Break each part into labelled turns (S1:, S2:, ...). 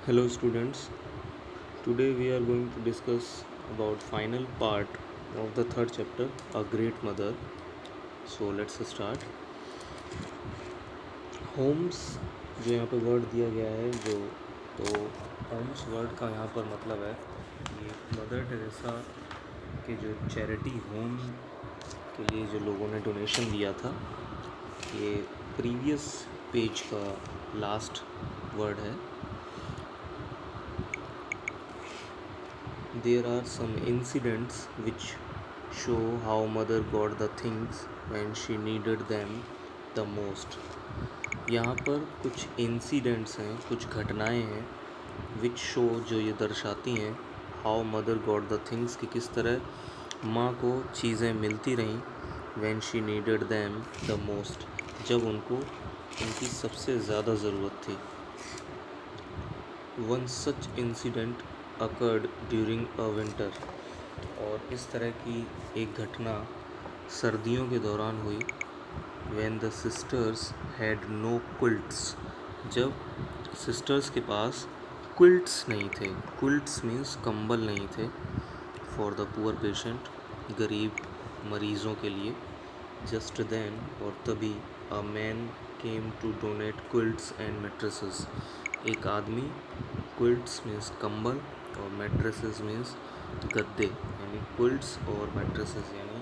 S1: Hello students, today we are going to discuss about final part of the third chapter, A Great Mother. So let's start. Homes जो यहाँ पे word दिया गया है तो Holmes word का यहाँ पर मतलब है कि मदर टेरेसा के जो चैरिटी होम के लिए जो लोगों ने डोनेशन दिया था, ये प्रीवियस पेज का लास्ट वर्ड है. There are some incidents which show how mother got the things when she needed them the most. यहाँ पर कुछ इंसिडेंट्स हैं, कुछ घटनाएं हैं विच शो जो ये दर्शाती हैं how mother got the things कि किस तरह माँ को चीज़ें मिलती रहीं when she needed them the most, जब उनको उनकी सबसे ज़्यादा ज़रूरत थी. One such incident occurred during a winter, और इस तरह की एक घटना सर्दियों के दौरान हुई. When the sisters had no quilts, जब सिस्टर्स के पास क्विल्ट्स नहीं थे. क्विल्ट्स मीन्स कंबल नहीं थे. फॉर द पुअर पेशेंट, गरीब मरीज़ों के लिए. जस्ट देन, और तभी, a man came to donate quilts and mattresses, एक आदमी, क्विल्ट्स मीन्स कंबल और मेट्रेसेस मीन्स गद्दे, यानी क्विल्ट्स और मेट्रेसेस यानी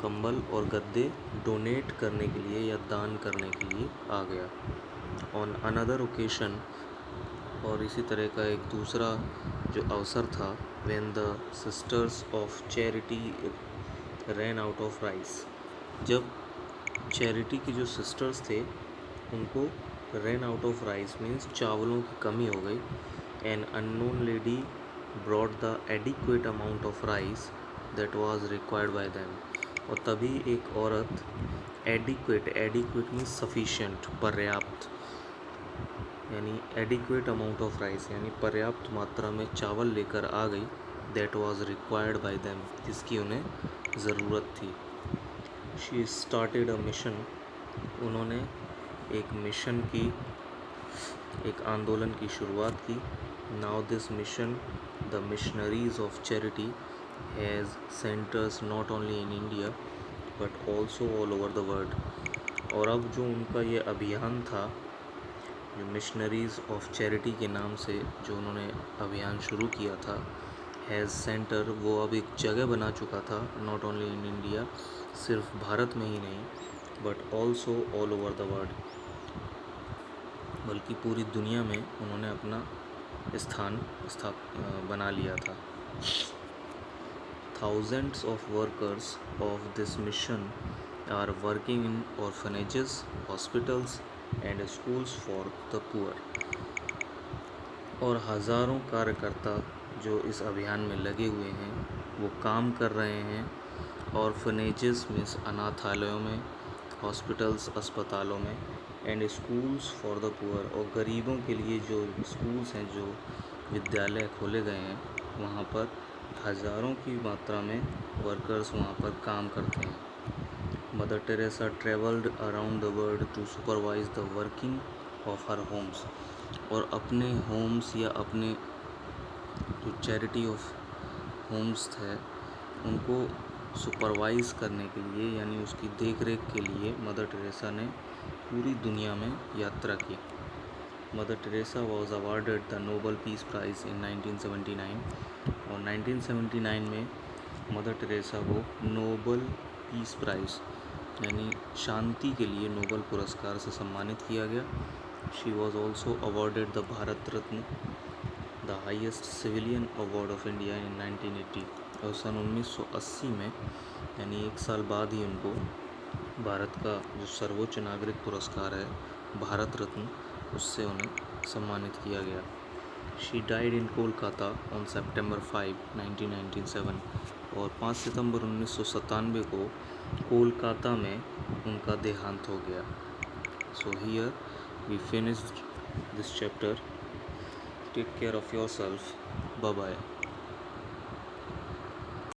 S1: कंबल और गद्दे डोनेट करने के लिए या दान करने के लिए आ गया. ऑन अनदर ओकेशन, और इसी तरह का एक दूसरा जो अवसर था, when the sisters of charity ran out of rice, जब चैरिटी के जो सिस्टर्स थे उनको ran out of rice means चावलों की कमी हो गई. An unknown lady brought the adequate amount of rice that was required by them, और तभी एक औरत एडिक्वेट मीन्स सफिशिएंट, पर्याप्त, यानी एडिक्वेट अमाउंट ऑफ राइस यानी पर्याप्त मात्रा में चावल लेकर आ गई. That was required by them, जिसकी उन्हें ज़रूरत थी. शी स्टार्टेड अ मिशन, उन्होंने एक मिशन की, एक आंदोलन की शुरुआत की. Now this mission, the missionaries of charity, has centres not only in India but also all over the world. और अब जो उनका ये अभियान था, जो मिशनरीज़ ऑफ चैरिटी के नाम से जो उन्होंने अभियान शुरू किया था, हैज़ सेंटर, वो अब एक जगह बना चुका था. नॉट ओनली इन इंडिया, सिर्फ भारत में ही नहीं, but also all over the world, बल्कि पूरी दुनिया में उन्होंने अपना स्थान बना लिया था. Thousands of workers of this mission are working in orphanages, hospitals and schools for the poor. और हज़ारों कार्यकर्ता जो इस अभियान में लगे हुए हैं वो काम कर रहे हैं ऑर्फनेजेस मीन्स अनाथालयों में, हॉस्पिटल्स अस्पतालों में, and schools for the poor, और गरीबों के लिए जो स्कूल्स हैं, जो विद्यालय खोले गए हैं, वहाँ पर हज़ारों की मात्रा में वर्कर्स वहाँ पर काम करते हैं. Mother Teresa travelled around the world to supervise the working of her homes, और अपने होम्स या अपने जो चैरिटी ऑफ होम्स थे उनको सुपरवाइज़ करने के लिए, यानी उसकी देख रेख के लिए मदर टेरेसा ने पूरी दुनिया में यात्रा की. Mother Teresa was awarded the Nobel Peace Prize in 1979, और 1979 में मदर टेरेसा को नोबल पीस प्राइज़ यानी शांति के लिए नोबल पुरस्कार से सम्मानित किया गया. She was also awarded the Bharat Ratna, the highest civilian award of India in 1980, और सन 1980 में, यानी एक साल बाद ही उनको भारत का जो सर्वोच्च नागरिक पुरस्कार है भारत रत्न, उससे उन्हें सम्मानित किया गया. She died in Kolkata on September 5, 1997, और 5 सितंबर 1997 को कोलकाता में उनका देहांत हो गया. So here we finished this chapter. Take care of yourself. Bye bye.